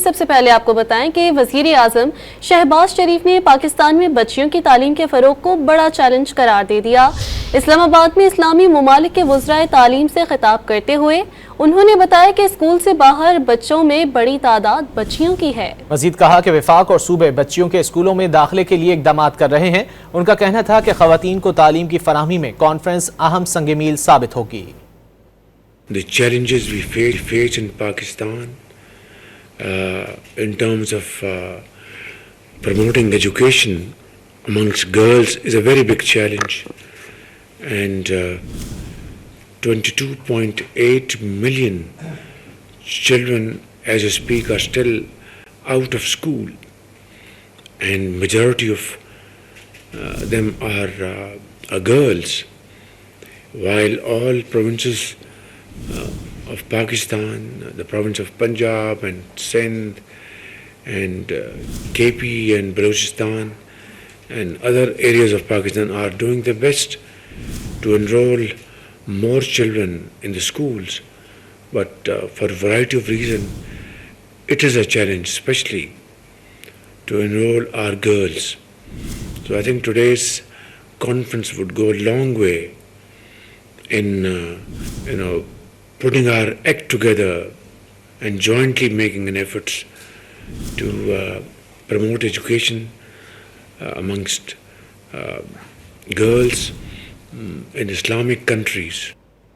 सबसे पहले आपको बताएं कि वज़ीर आज़म शहबाज शरीफ ने पाकिस्तान में बच्चियों की तालीम के फ़रोग़ को बड़ा चैलेंज करार दे दिया। इस्लामाबाद में इस्लामी ममालिक के वज़राए तालीम से खिताब करते हुए उन्होंने बताया कि स्कूल से बाहर बच्चों में बड़ी तादाद बच्चियों की है। मजीद कहा कि वफाक और सूबे बच्चियों के स्कूलों में दाखिले के लिए इक़दामात कर रहे हैं। उनका कहना था कि ख़वातीन को तालीम की फराहमी में कॉन्फ्रेंस अहम संग मील साबित होगी। The challenges we face in Pakistan in terms of promoting education amongst girls is a very big challenge, and 22.8 million children as we speak are still out of school, and majority of them are girls, while all provinces of Pakistan, the province of Punjab and Sindh and KP and Balochistan and other areas of Pakistan are doing their best to enroll more children in the schools, but for a variety of reasons it is a challenge, especially to enroll our girls. So I think today's conference would go a long way in putting our act together and jointly making an effort to promote education amongst girls in Islamic countries.